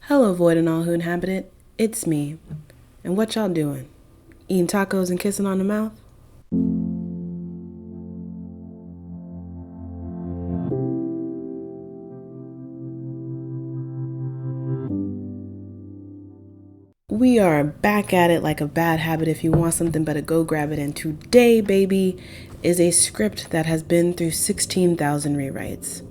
Hello, void and all who inhabit it. It's me. And what y'all doing? Eating tacos and kissing on the mouth? We are back at it like a bad habit. If you want something better, go grab it. And today, baby, is a script that has been through 16,000 rewrites.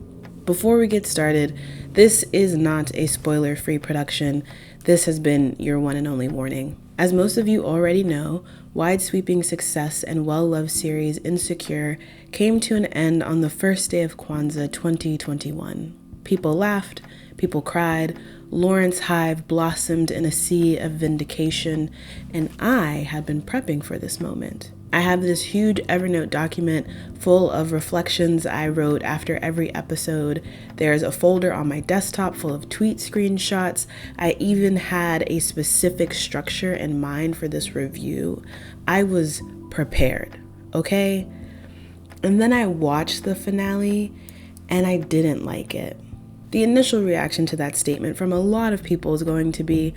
Before we get started, this is not a spoiler-free production. This has been your one and only warning. As most of you already know, wide-sweeping success and well-loved series Insecure came to an end on the first day of Kwanzaa 2021. People laughed, people cried, Lawrence Hive blossomed in a sea of vindication, and I had been prepping for this moment. I have this huge Evernote document full of reflections I wrote after every episode. There's a folder on my desktop full of tweet screenshots. I even had a specific structure in mind for this review. I was prepared, okay? And then I watched the finale, and I didn't like it. The initial reaction to that statement from a lot of people is going to be,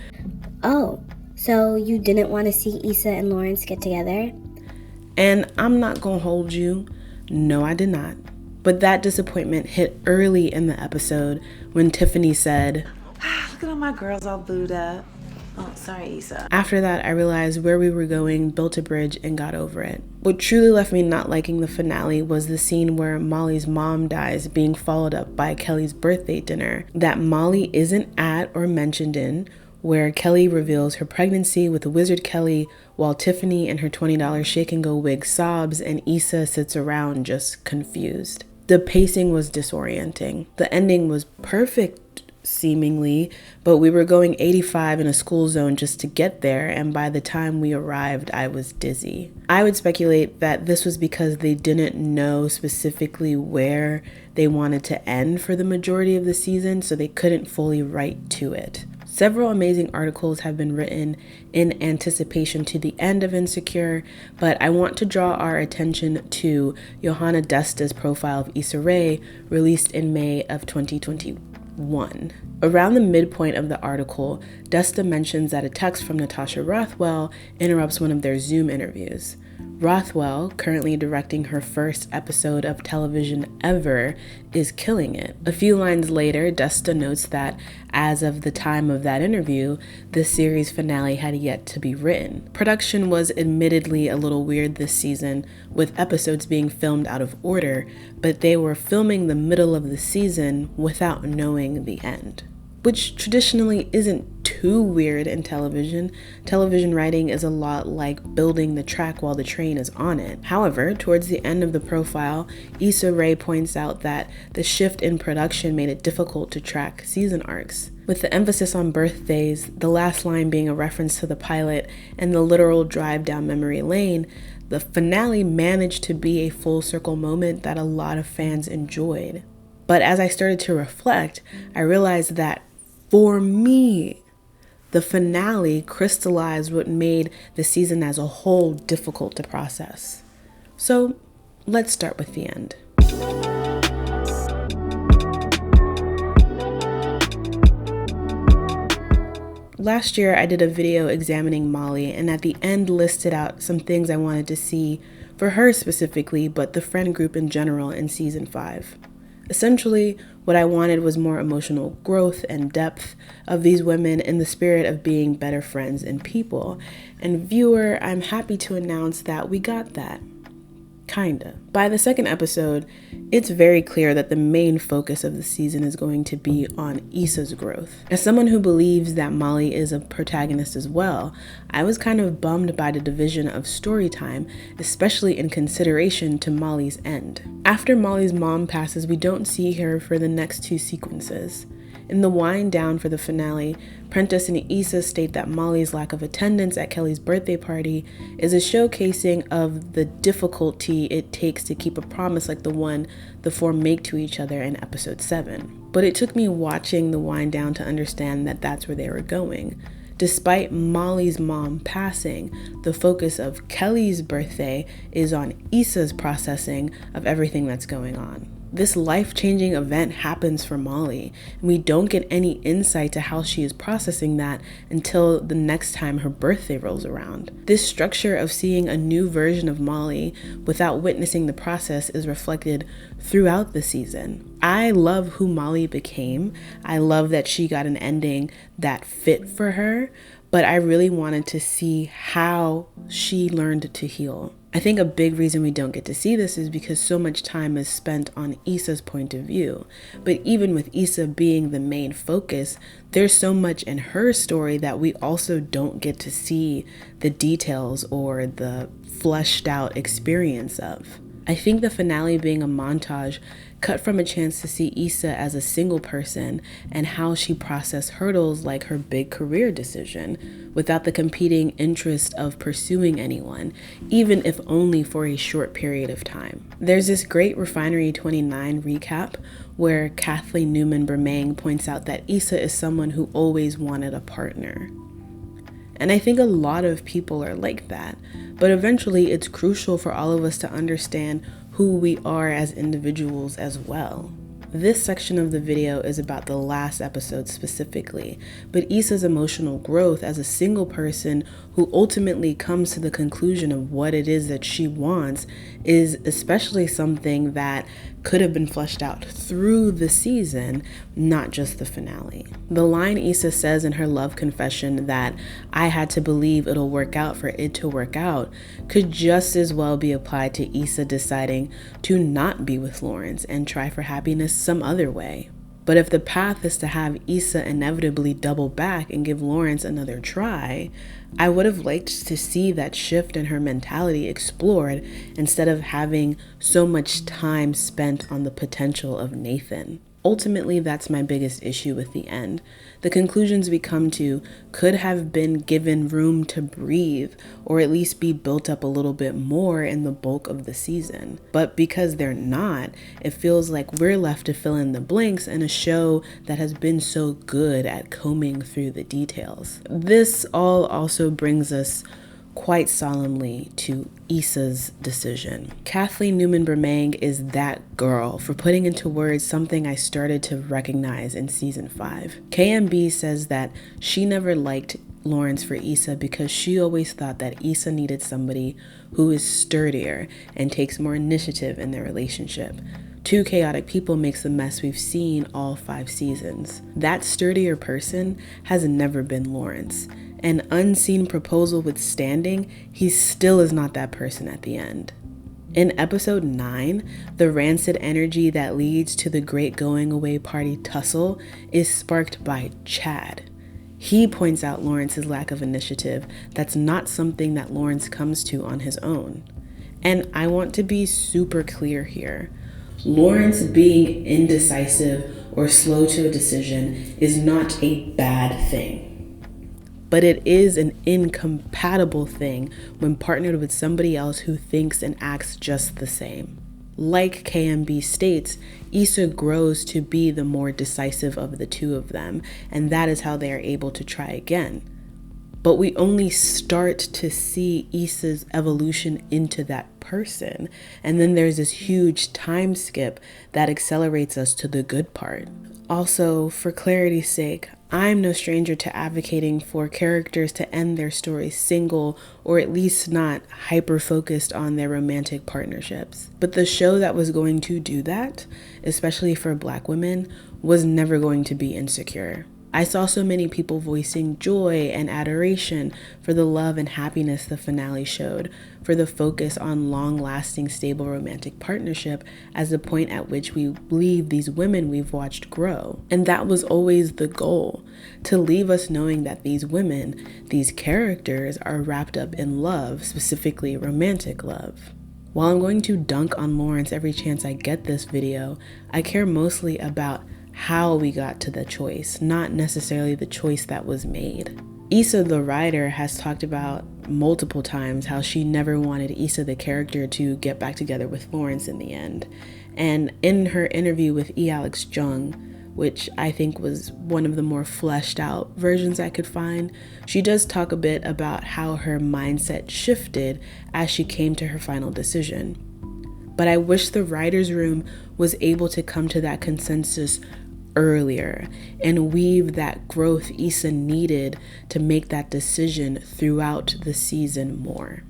"Oh, so you didn't want to see Issa and Lawrence get together?" And I'm not gonna hold you. No, I did not. But that disappointment hit early in the episode when Tiffany said, "Look at all my girls all booed up." Oh, sorry, Issa. After that, I realized where we were going, built a bridge, and got over it. What truly left me not liking the finale was the scene where Molly's mom dies, being followed up by Kelly's birthday dinner that Molly isn't at or mentioned in, where Kelly reveals her pregnancy with Wizard Kelly while Tiffany in her $20 shake and go wig sobs and Issa sits around just confused. The pacing was disorienting. The ending was perfect, seemingly, but we were going 85 in a school zone just to get there, and by the time we arrived, I was dizzy. I would speculate that this was because they didn't know specifically where they wanted to end for the majority of the season, so they couldn't fully write to it. Several amazing articles have been written in anticipation to the end of Insecure, but I want to draw our attention to Johanna Desta's profile of Issa Rae, released in May of 2021. Around the midpoint of the article, Desta mentions that a text from Natasha Rothwell interrupts one of their Zoom interviews. Rothwell, currently directing her first episode of television ever, is killing it. A few lines later, Desta notes that as of the time of that interview, the series finale had yet to be written. Production was admittedly a little weird this season, with episodes being filmed out of order, but they were filming the middle of the season without knowing the end, which traditionally isn't too weird in television. Television writing is a lot like building the track while the train is on it. However, towards the end of the profile, Issa Rae points out that the shift in production made it difficult to track season arcs. With the emphasis on birthdays, the last line being a reference to the pilot, and the literal drive down memory lane, the finale managed to be a full circle moment that a lot of fans enjoyed. But as I started to reflect, I realized that for me, the finale crystallized what made the season as a whole difficult to process. So let's start with the end. Last year, I did a video examining Molly, and at the end listed out some things I wanted to see for her specifically, but the friend group in general in season 5. Essentially, what I wanted was more emotional growth and depth of these women in the spirit of being better friends and people. And viewer, I'm happy to announce that we got that. Kinda. By the second episode, it's very clear that the main focus of the season is going to be on Issa's growth. As someone who believes that Molly is a protagonist as well, I was kind of bummed by the division of story time, especially in consideration to Molly's end. After Molly's mom passes, we don't see her for the next two sequences. In the wind down for the finale, Prentice and Issa state that Molly's lack of attendance at Kelly's birthday party is a showcasing of the difficulty it takes to keep a promise like the one the four make to each other in episode 7. But it took me watching the wind down to understand that that's where they were going. Despite Molly's mom passing, the focus of Kelly's birthday is on Issa's processing of everything that's going on. This life-changing event happens for Molly, and we don't get any insight to how she is processing that until the next time her birthday rolls around. This structure of seeing a new version of Molly without witnessing the process is reflected throughout the season. I love who Molly became. I love that she got an ending that fit for her, but I really wanted to see how she learned to heal. I think a big reason we don't get to see this is because so much time is spent on Issa's point of view. But even with Issa being the main focus, there's so much in her story that we also don't get to see the details or the fleshed out experience of. I think the finale being a montage cut from a chance to see Issa as a single person and how she processed hurdles like her big career decision without the competing interest of pursuing anyone, even if only for a short period of time. There's this great Refinery 29 recap where Kathleen Newman-Bermang points out that Issa is someone who always wanted a partner. And I think a lot of people are like that, but eventually it's crucial for all of us to understand who we are as individuals as well. This section of the video is about the last episode specifically, but Issa's emotional growth as a single person who ultimately comes to the conclusion of what it is that she wants is especially something that could have been fleshed out through the season, not just the finale. The line Issa says in her love confession that I had to believe it'll work out for it to work out could just as well be applied to Issa deciding to not be with Lawrence and try for happiness some other way. But if the path is to have Issa inevitably double back and give Lawrence another try, I would have liked to see that shift in her mentality explored instead of having so much time spent on the potential of Nathan. Ultimately, that's my biggest issue with the end. The conclusions we come to could have been given room to breathe, or at least be built up a little bit more in the bulk of the season. But because they're not, it feels like we're left to fill in the blanks in a show that has been so good at combing through the details. This all also brings us quite solemnly to Issa's decision. Kathleen Newman-Bermang is that girl for putting into words something I started to recognize in season 5. KMB says that she never liked Lawrence for Issa because she always thought that Issa needed somebody who is sturdier and takes more initiative in their relationship. Two chaotic people makes the mess we've seen all 5 seasons. That sturdier person has never been Lawrence. An unseen proposal withstanding, he still is not that person at the end. In episode 9, the rancid energy that leads to the great going away party tussle is sparked by Chad. He points out Lawrence's lack of initiative. That's not something that Lawrence comes to on his own. And I want to be super clear here. Lawrence being indecisive or slow to a decision is not a bad thing. But it is an incompatible thing when partnered with somebody else who thinks and acts just the same. Like KMB states, Issa grows to be the more decisive of the two of them, and that is how they are able to try again. But we only start to see Issa's evolution into that person, and then there's this huge time skip that accelerates us to the good part. Also, for clarity's sake, I'm no stranger to advocating for characters to end their stories single or at least not hyper-focused on their romantic partnerships. But the show that was going to do that, especially for Black women, was never going to be Insecure. I saw so many people voicing joy and adoration for the love and happiness the finale showed, for the focus on long-lasting, stable romantic partnership as the point at which we leave these women we've watched grow. And that was always the goal, to leave us knowing that these women, these characters, are wrapped up in love, specifically romantic love. While I'm going to dunk on Lawrence every chance I get this video, I care mostly about how we got to the choice, not necessarily the choice that was made. Issa the writer has talked about multiple times how she never wanted Issa the character to get back together with Lawrence in the end. And in her interview with E. Alex Jung, which I think was one of the more fleshed out versions I could find, she does talk a bit about how her mindset shifted as she came to her final decision. But I wish the writer's room was able to come to that consensus earlier and weave that growth Issa needed to make that decision throughout the season more.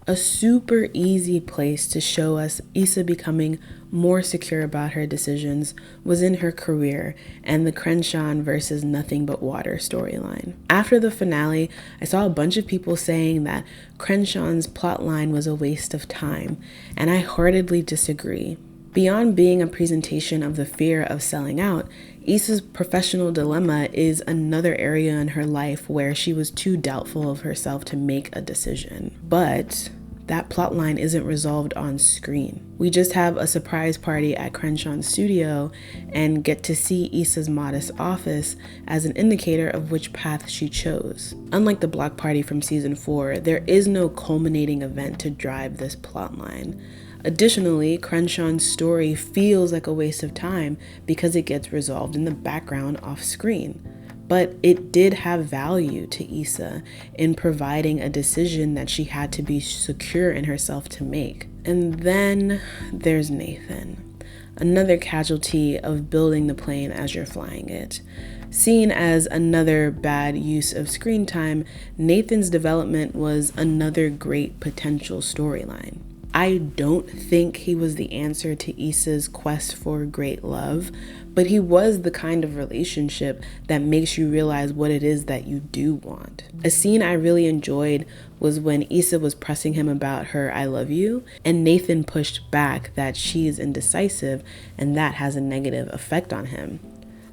A super easy place to show us Issa becoming more secure about her decisions was in her career and the Crenshaw versus Nothing But Water storyline. After the finale, I saw a bunch of people saying that Crenshaw's plotline was a waste of time, and I heartedly disagree. Beyond being a presentation of the fear of selling out, Issa's professional dilemma is another area in her life where she was too doubtful of herself to make a decision. But that plotline isn't resolved on screen. We just have a surprise party at Crenshaw's studio and get to see Issa's modest office as an indicator of which path she chose. Unlike the block party from season 4, there is no culminating event to drive this plotline. Additionally, Crenshaw's story feels like a waste of time because it gets resolved in the background off screen. But it did have value to Issa in providing a decision that she had to be secure in herself to make. And then there's Nathan, another casualty of building the plane as you're flying it. Seen as another bad use of screen time, Nathan's development was another great potential storyline. I don't think he was the answer to Issa's quest for great love, but he was the kind of relationship that makes you realize what it is that you do want. A scene I really enjoyed was when Issa was pressing him about her "I love you," and Nathan pushed back that she's indecisive and that has a negative effect on him.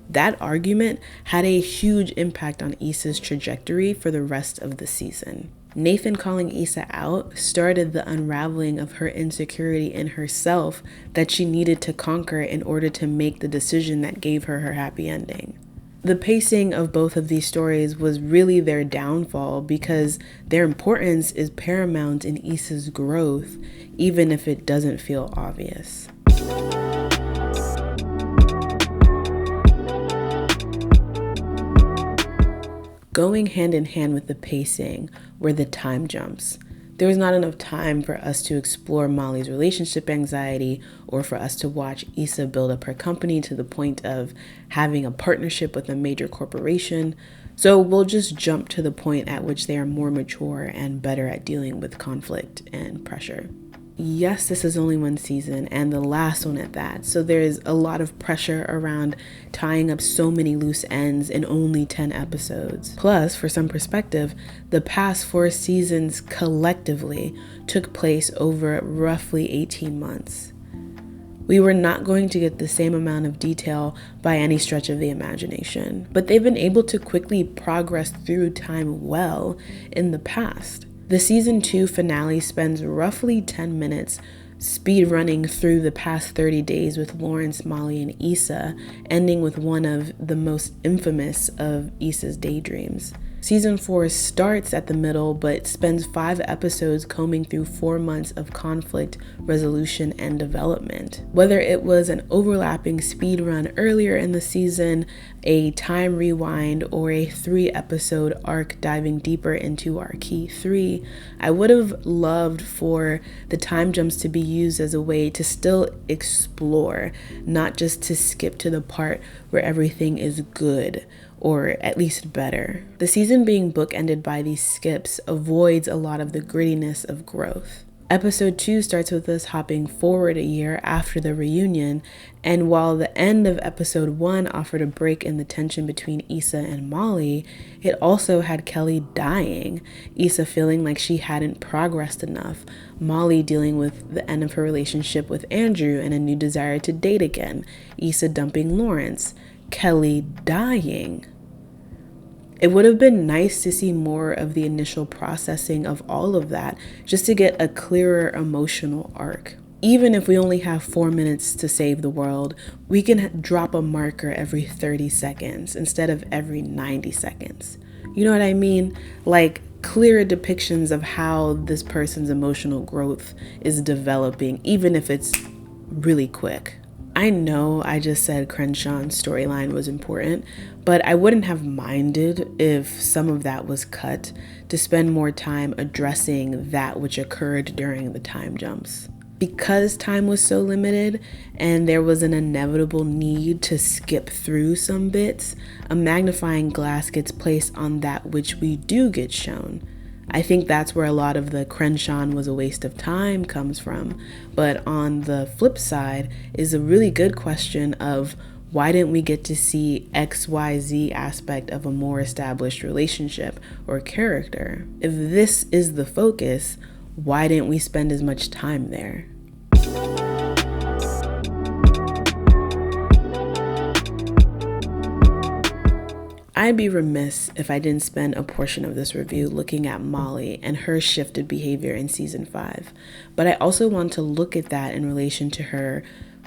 That argument had a huge impact on Issa's trajectory for the rest of the season. Nathan calling Issa out started the unraveling of her insecurity in herself that she needed to conquer in order to make the decision that gave her her happy ending. The pacing of both of these stories was really their downfall because their importance is paramount in Issa's growth, even if it doesn't feel obvious. Going hand in hand with the pacing were the time jumps. There was not enough time for us to explore Molly's relationship anxiety or for us to watch Issa build up her company to the point of having a partnership with a major corporation. So we'll just jump to the point at which they are more mature and better at dealing with conflict and pressure. Yes, this is only one season and the last one at that, so there's a lot of pressure around tying up so many loose ends in only 10 episodes. Plus, for some perspective, the past 4 seasons collectively took place over roughly 18 months. We were not going to get the same amount of detail by any stretch of the imagination, but they've been able to quickly progress through time well in the past. The season 2 finale spends roughly 10 minutes speed running through the past 30 days with Lawrence, Molly, and Issa, ending with one of the most infamous of Issa's daydreams. Season 4 starts at the middle but spends 5 episodes combing through 4 months of conflict, resolution, and development. Whether it was an overlapping speed run earlier in the season, a time rewind, or a 3-episode arc diving deeper into our key 3, I would have loved for the time jumps to be used as a way to still explore, not just to skip to the part where everything is good, or at least better. The season being bookended by these skips avoids a lot of the grittiness of growth. Episode 2 starts with us hopping forward a year after the reunion, and while the end of episode 1 offered a break in the tension between Issa and Molly, it also had Kelly dying, Issa feeling like she hadn't progressed enough, Molly dealing with the end of her relationship with Andrew and a new desire to date again, Issa dumping Lawrence, Kelly dying. It would have been nice to see more of the initial processing of all of that, just to get a clearer emotional arc. Even if we only have 4 minutes to save the world, we can drop a marker every 30 seconds instead of every 90 seconds. You know what I mean? Like clearer depictions of how this person's emotional growth is developing, even if it's really quick. I know I just said Crenshaw's storyline was important, but I wouldn't have minded if some of that was cut to spend more time addressing that which occurred during the time jumps. Because time was so limited and there was an inevitable need to skip through some bits, a magnifying glass gets placed on that which we do get shown. I think that's where a lot of the Crenshaw was a waste of time comes from. But on the flip side is a really good question of why didn't we get to see XYZ aspect of a more established relationship or character? If this is the focus, why didn't we spend as much time there? I'd be remiss if I didn't spend a portion of this review looking at Molly and her shifted behavior in season 5, but I also want to look at that in relation to her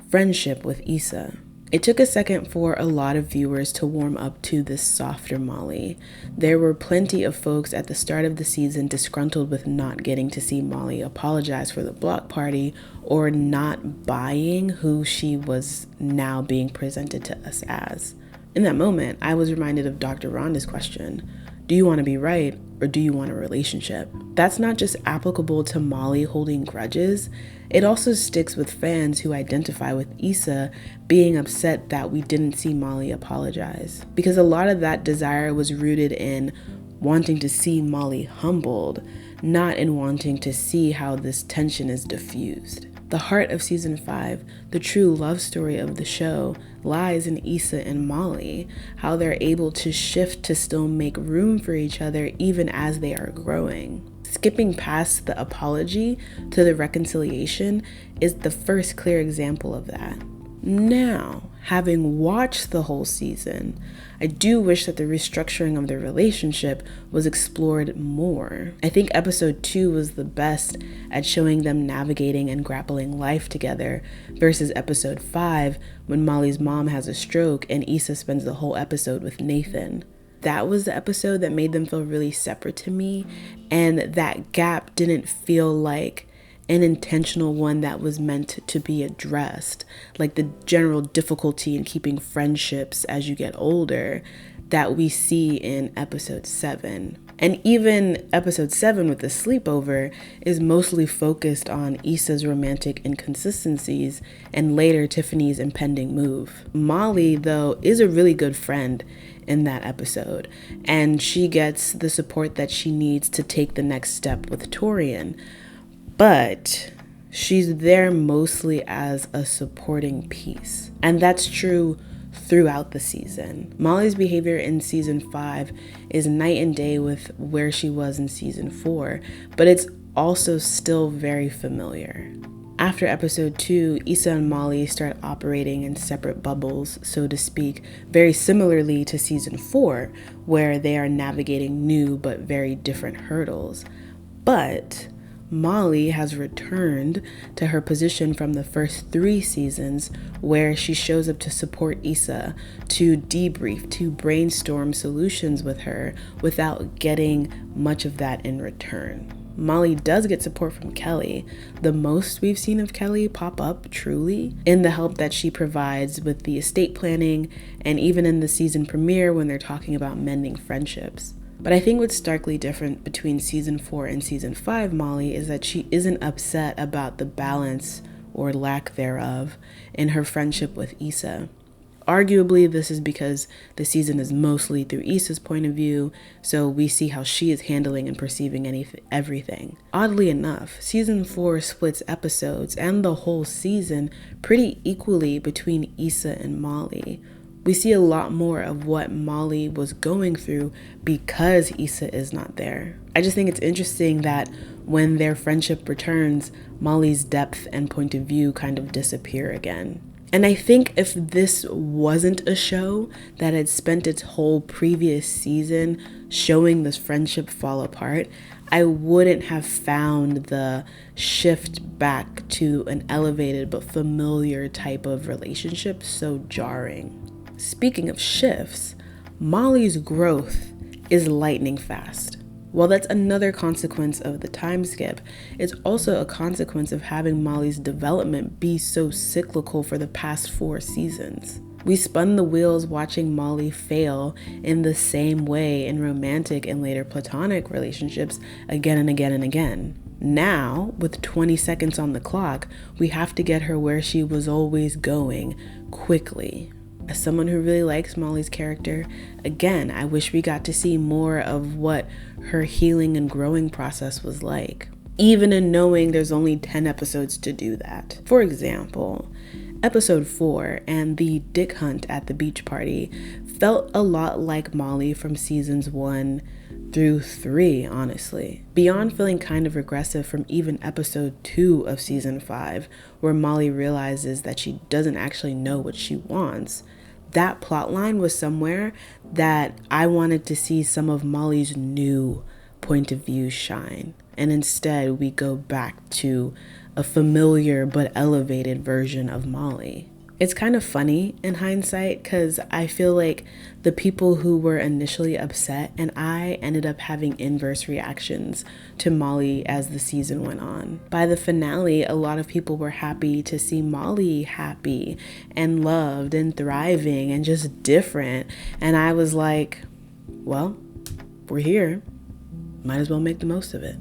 friendship with Issa. It took a second for a lot of viewers to warm up to this softer Molly. There were plenty of folks at the start of the season disgruntled with not getting to see Molly apologize for the block party or not buying who she was now being presented to us as. In that moment, I was reminded of Dr. Rhonda's question, do you want to be right or do you want a relationship? That's not just applicable to Molly holding grudges. It also sticks with fans who identify with Issa being upset that we didn't see Molly apologize. Because a lot of that desire was rooted in wanting to see Molly humbled, not in wanting to see how this tension is diffused. The heart of season 5, the true love story of the show, lies in Issa and Molly, how they're able to shift to still make room for each other even as they are growing. Skipping past the apology to the reconciliation is the first clear example of that. Now, having watched the whole season, I do wish that the restructuring of their relationship was explored more. I think episode 2 was the best at showing them navigating and grappling life together versus episode 5 when Molly's mom has a stroke and Issa spends the whole episode with Nathan. That was the episode that made them feel really separate to me, and that gap didn't feel like an intentional one that was meant to be addressed, like the general difficulty in keeping friendships as you get older that we see in episode 7. And even episode 7 with the sleepover is mostly focused on Issa's romantic inconsistencies and later Tiffany's impending move. Molly, though, is a really good friend in that episode, and she gets the support that she needs to take the next step with Torian. But she's there mostly as a supporting piece. And that's true throughout the season. Molly's behavior in season 5 is night and day with where she was in season 4, but it's also still very familiar. After episode 2, Issa and Molly start operating in separate bubbles, so to speak, very similarly to season 4, where they are navigating new but very different hurdles. But Molly has returned to her position from the first 3 seasons where she shows up to support Issa, to debrief, to brainstorm solutions with her without getting much of that in return. Molly does get support from Kelly, the most we've seen of Kelly pop up truly, in the help that she provides with the estate planning and even in the season premiere when they're talking about mending friendships. But I think what's starkly different between season 4 and season 5 Molly is that she isn't upset about the balance or lack thereof in her friendship with Issa. Arguably, this is because the season is mostly through Issa's point of view, so we see how she is handling and perceiving everything. Oddly enough, season 4 splits episodes and the whole season pretty equally between Issa and Molly. We see a lot more of what Molly was going through because Issa is not there. I just think it's interesting that when their friendship returns, Molly's depth and point of view kind of disappear again. And I think if this wasn't a show that had spent its whole previous season showing this friendship fall apart, I wouldn't have found the shift back to an elevated but familiar type of relationship so jarring. Speaking of shifts, Molly's growth is lightning fast. While that's another consequence of the time skip, it's also a consequence of having Molly's development be so cyclical for the past 4 seasons. We spun the wheels watching Molly fail in the same way in romantic and later platonic relationships again and again and again. Now, with 20 seconds on the clock, we have to get her where she was always going, quickly. As someone who really likes Molly's character, again, I wish we got to see more of what her healing and growing process was like, even in knowing there's only 10 episodes to do that. For example, episode 4 and the dick hunt at the beach party felt a lot like Molly from seasons 1 through 3, honestly. Beyond feeling kind of regressive from even episode 2 of season 5, where Molly realizes that she doesn't actually know what she wants, that plotline was somewhere that I wanted to see some of Molly's new point of view shine. And instead, we go back to a familiar but elevated version of Molly. It's kind of funny in hindsight because I feel like the people who were initially upset and I ended up having inverse reactions to Molly as the season went on. By the finale, a lot of people were happy to see Molly happy and loved and thriving and just different. And I was like, well, we're here. Might as well make the most of it.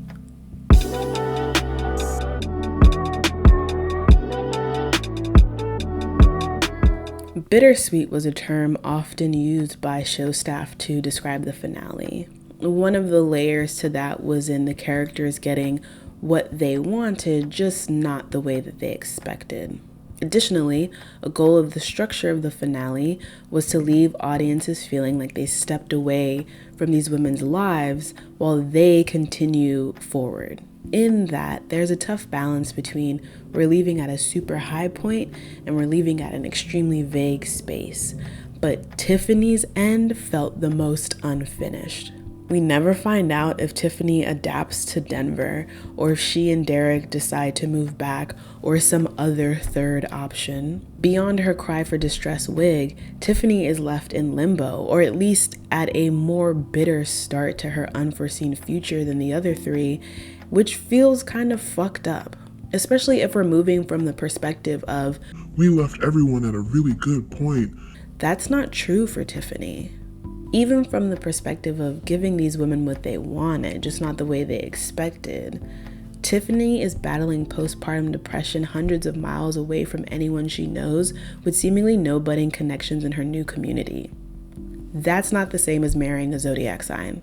Bittersweet was a term often used by show staff to describe the finale. One of the layers to that was in the characters getting what they wanted, just not the way that they expected. Additionally, a goal of the structure of the finale was to leave audiences feeling like they stepped away from these women's lives while they continue forward. In that, there's a tough balance between we're leaving at a super high point and we're leaving at an extremely vague space. But Tiffany's end felt the most unfinished. We never find out if Tiffany adapts to Denver or if she and Derek decide to move back or some other third option. Beyond her cry for distress wig, Tiffany is left in limbo, or at least at a more bitter start to her unforeseen future than the other 3, which feels kind of fucked up, especially if we're moving from the perspective of, we left everyone at a really good point. That's not true for Tiffany. Even from the perspective of giving these women what they wanted, just not the way they expected, Tiffany is battling postpartum depression hundreds of miles away from anyone she knows, with seemingly no budding connections in her new community. That's not the same as marrying a zodiac sign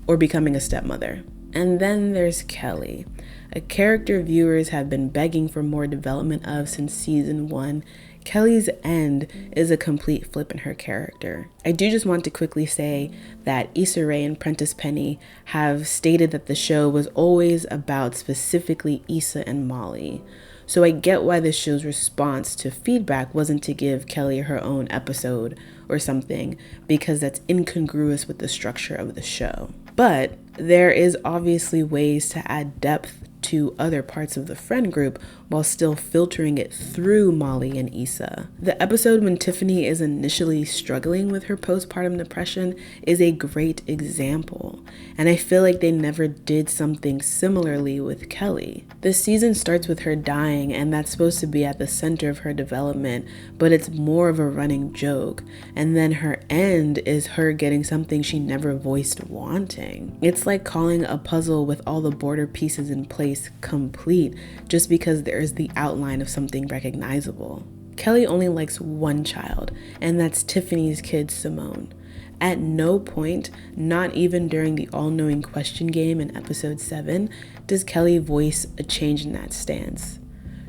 or becoming a stepmother. And then there's Kelly, a character viewers have been begging for more development of since season 1. Kelly's end is a complete flip in her character. I do just want to quickly say that Issa Rae and Prentice Penny have stated that the show was always about specifically Issa and Molly. So I get why the show's response to feedback wasn't to give Kelly her own episode or something, because that's incongruous with the structure of the show. But there is obviously ways to add depth to other parts of the friend group while still filtering it through Molly and Issa. The episode when Tiffany is initially struggling with her postpartum depression is a great example, and I feel like they never did something similarly with Kelly. This season starts with her dying, and that's supposed to be at the center of her development, but it's more of a running joke, and then her end is her getting something she never voiced wanting. It's like calling a puzzle with all the border pieces in place complete just because there is the outline of something recognizable. Kelly only likes one child, and that's Tiffany's kid, Simone. At no point, not even during the all-knowing question game in episode 7, does Kelly voice a change in that stance.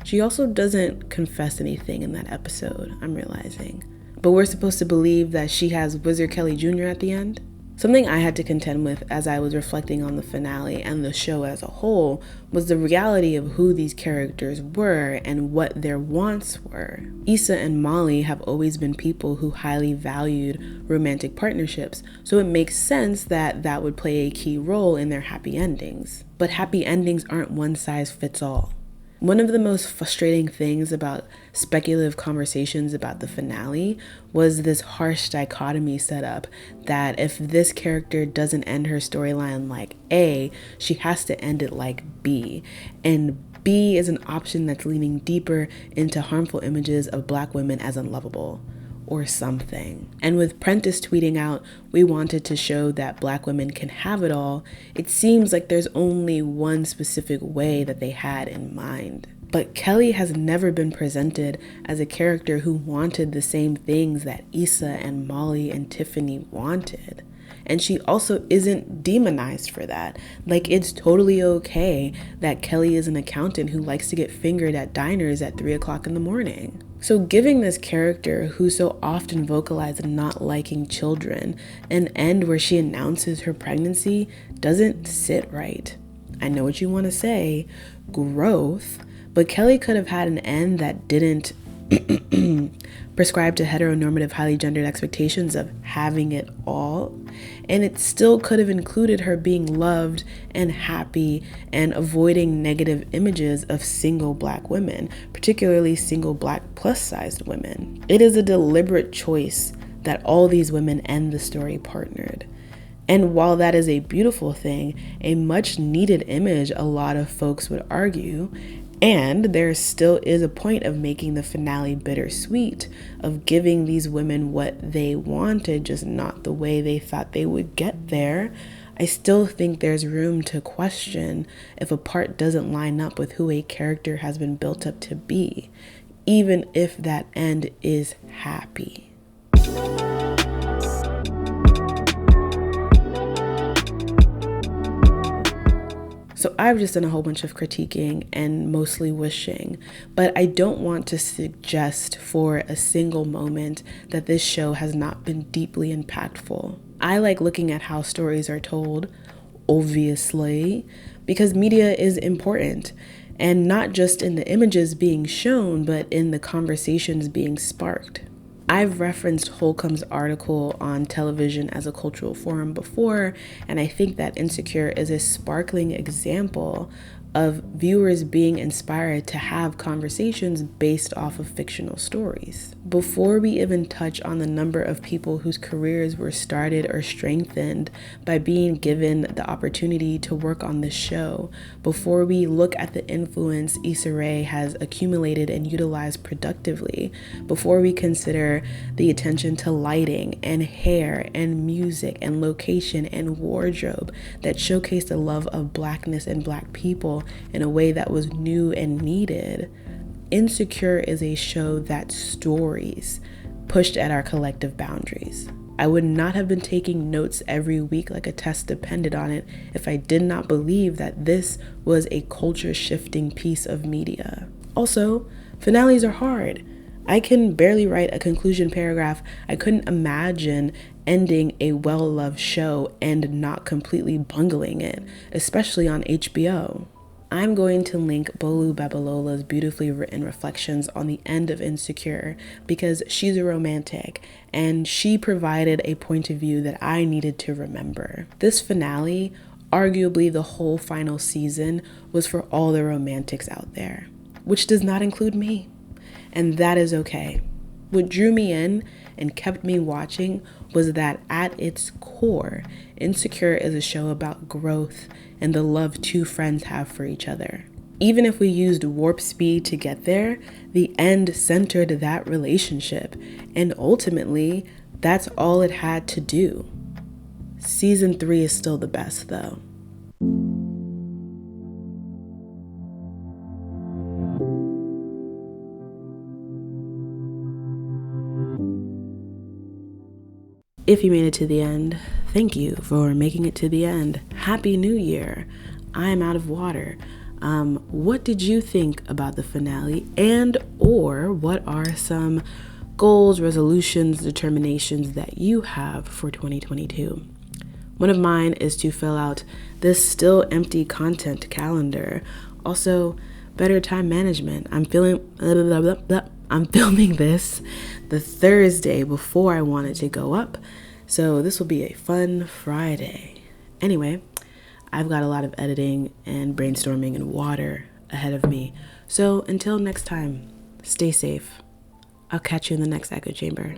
She also doesn't confess anything in that episode, I'm realizing. But we're supposed to believe that she has Wizard Kelly Jr. at the end? Something I had to contend with as I was reflecting on the finale and the show as a whole was the reality of who these characters were and what their wants were. Issa and Molly have always been people who highly valued romantic partnerships, so it makes sense that that would play a key role in their happy endings. But happy endings aren't one size fits all. One of the most frustrating things about speculative conversations about the finale was this harsh dichotomy set up that if this character doesn't end her storyline like A, she has to end it like B. And B is an option that's leaning deeper into harmful images of Black women as unlovable or something. And with Prentice tweeting out, "We wanted to show that Black women can have it all," it seems like there's only one specific way that they had in mind. But Kelly has never been presented as a character who wanted the same things that Issa and Molly and Tiffany wanted. And she also isn't demonized for that. Like, it's totally okay that Kelly is an accountant who likes to get fingered at diners at 3 o'clock in the morning. So giving this character, who so often vocalized not liking children, an end where she announces her pregnancy doesn't sit right. I know what you want to say, growth, but Kelly could have had an end that didn't prescribe to heteronormative, highly gendered expectations of having it all. And it still could have included her being loved and happy and avoiding negative images of single Black women, particularly single Black plus-sized women. It is a deliberate choice that all these women end the story partnered. And while that is a beautiful thing, a much needed image, a lot of folks would argue, and there still is a point of making the finale bittersweet, of giving these women what they wanted, just not the way they thought they would get there. I still think there's room to question if a part doesn't line up with who a character has been built up to be, even if that end is happy. So I've just done a whole bunch of critiquing and mostly wishing, but I don't want to suggest for a single moment that this show has not been deeply impactful. I like looking at how stories are told, obviously, because media is important, and not just in the images being shown, but in the conversations being sparked. I've referenced Holcomb's article on television as a cultural forum before, and I think that Insecure is a sparkling example of viewers being inspired to have conversations based off of fictional stories. Before we even touch on the number of people whose careers were started or strengthened by being given the opportunity to work on this show, before we look at the influence Issa Rae has accumulated and utilized productively, before we consider the attention to lighting and hair and music and location and wardrobe that showcased the love of Blackness and Black people in a way that was new and needed, Insecure is a show that stories pushed at our collective boundaries. I would not have been taking notes every week like a test depended on it if I did not believe that this was a culture-shifting piece of media. Also, finales are hard. I can barely write a conclusion paragraph. I couldn't imagine ending a well-loved show and not completely bungling it, especially on HBO. I'm going to link Bolu Babalola's beautifully written reflections on the end of Insecure because she's a romantic and she provided a point of view that I needed to remember. This finale, arguably the whole final season, was for all the romantics out there, which does not include me. And that is okay. What drew me in and kept me watching was that at its core, Insecure is a show about growth and the love two friends have for each other. Even if we used warp speed to get there, the end centered that relationship, and ultimately, that's all it had to do. Season 3 is still the best, though. If you made it to the end, thank you for making it to the end. Happy New Year. I'm out of water. What did you think about the finale, and or what are some goals, resolutions, determinations that you have for 2022? One of mine is to fill out this still empty content calendar. Also, better time management. I'm filming this the Thursday before I want it to go up, so this will be a fun Friday. Anyway, I've got a lot of editing and brainstorming and water ahead of me. So until next time, stay safe. I'll catch you in the next echo chamber.